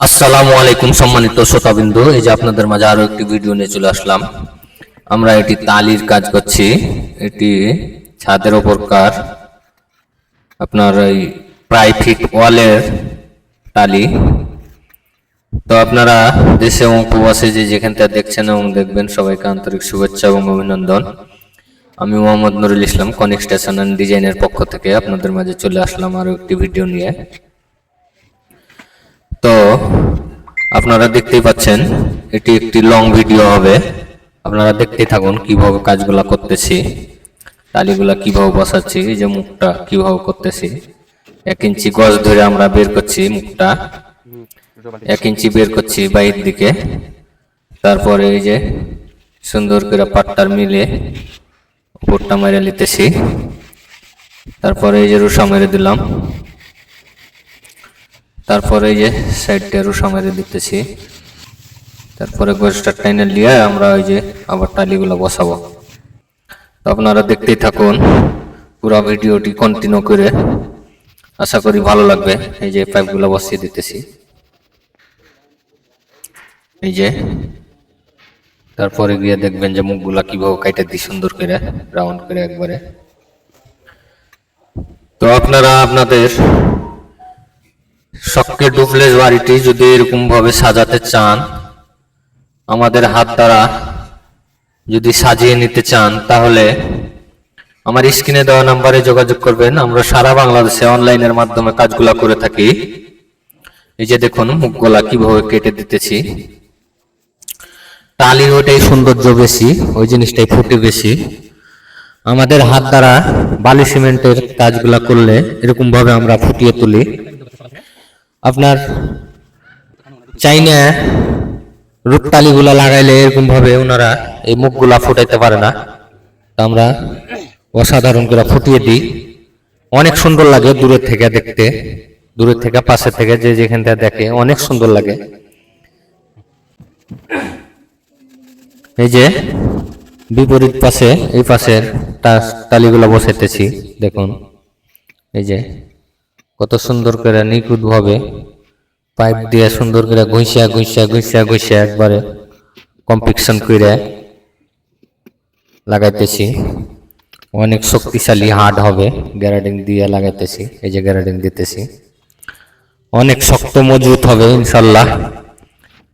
আসসালামু আলাইকুম সম্মানিত শ্রোতাবৃন্দ, এই যে আপনাদের মাঝে আরো একটি ভিডিও নিয়ে চলে আসলাম। আমরা এটি তালির কাজ করছি। এটি ছাদের ওপর কার আপনার এই প্রায় ফিট ওয়ালের টালি। তো আপনারা দেশে এবং প্রবাসে যে যেখান থেকে দেখছেন এবং দেখবেন সবাইকে আন্তরিক শুভেচ্ছা এবং অভিনন্দন। আমি Mohammad Nurul Islam conic station and ডিজাইনের পক্ষ থেকে আপনাদের মাঝে চলে আসলাম আরো একটি ভিডিও নিয়ে। তো আপনারা দেখতেই পাচ্ছেন এটি একটি লং ভিডিও হবে। আপনারা দেখতেই থাকুন কিভাবে কাজগুলা করতেছি, টালিগুলা কিভাবে বসাচ্ছি, এই যে মুখটা কিভাবে করতেছি। 1 ইঞ্চি গজ ধরে আমরা বের করছি, মুখটা 1 ইঞ্চি বের করছি বাইরের দিকে। তারপরে এই যে সুন্দর করে পাটটার মিলে উপরটা মেরে নিতেছি। তারপরে এই যে রুষা মেরে দিলাম। তারপরে এই যে সাইডটা রুষা মেরে দিতেছি। তারপরে গজটা টাইনে নিয়ে আমরা ওই যে আবার টালিগুলো বসাবো। তো আপনারা দেখতেই থাকুন পুরো ভিডিওটি কন্টিনিউ করে, আশা করি ভালো লাগবে। এই যে পাইপগুলো বসিয়ে দিতেছি, এই যে। তারপরে গিয়ে দেখবেন যে মুখগুলা কিভাবে কাইটে দিই সুন্দর করে রাউন্ড করে একবারে। তো আপনারা আপনাদের শখের ডুপ্লেক্স বাড়িটি যদি এরকম ভাবে সাজাতে চান, আমাদের হাত দ্বারা যদি সাজিয়ে নিতে চান, তাহলে আমার স্ক্রিনে দেওয়া নাম্বারে যোগাযোগ করবেন। আমরা সারা বাংলাদেশে অনলাইনের মাধ্যমে কাজগুলা করে থাকি। এই যে দেখুন মুখগুলা কিভাবে কেটে দিতেছি। টালির ওইটাই সৌন্দর্য বেশি, ওই জিনিসটাই ফুটে বেশি। আমাদের হাত দ্বারা বালি সিমেন্টের কাজগুলা করলে এরকম ভাবে আমরা ফুটিয়ে তুলি। আপনার চাইনা রূপটালিগুলা লাগাইলে এরকম ভাবে ওনারা এই মুখগুলা ফুটাইতে পারে না। আমরা অসাধারণ করে ফুটিয়ে দিই, অনেক সুন্দর লাগে দূরের থেকে দেখতে, দূরের থেকে পাশে থেকে যে যেখান থেকে দেখে অনেক সুন্দর লাগে। এই যে বিপরীত পাশে এই পাশের টালিগুলা বসাইতেছি, দেখুন এই যে কত সুন্দর করে নিখুঁত ভাবে পাইপ দিয়ে সুন্দর করে ঘুষিয়া ঘুষিয়া ঘুষিয়া ঘুষিয়া একবারে কম্পিকশন করে লাগাইতেছি। অনেক শক্তিশালী হার্ড হবে, গ্যারাডিং দিয়ে লাগাইতেছি। এই যে গ্যারাডিং দিতেছি, অনেক শক্ত মজবুত হবে ইনশাল্লাহ।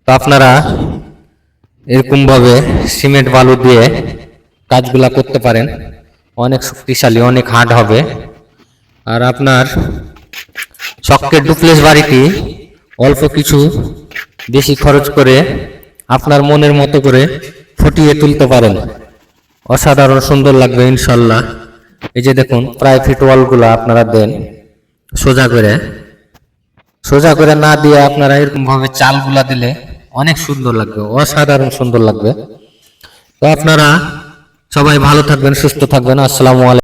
তো আপনারা এরকম ভাবে সিমেন্ট বালু দিয়ে কাজগুলা করতে পারেন, অনেক শক্তিশালী, অনেক হার্ড হবে। আর আপনার শখের ডুপ্লেক্স বাড়িটি অল্প কিছু বেশি খরচ করে আপনার মনের মতো করে ফুটিয়ে তুলতে পারেন, অসাধারণ সুন্দর লাগবে ইনশাল্লাহ। এই যে দেখুন প্রায় ফিট ওয়ালগুলো আপনারা দেন সোজা করে না দিয়ে আপনারা এরকম ভাবে চালগুলা দিলে অনেক সুন্দর লাগবে, অসাধারণ সুন্দর লাগবে। তো আপনারা সবাই ভালো থাকবেন, সুস্থ থাকবেন। আসসালামু আলাইকুম।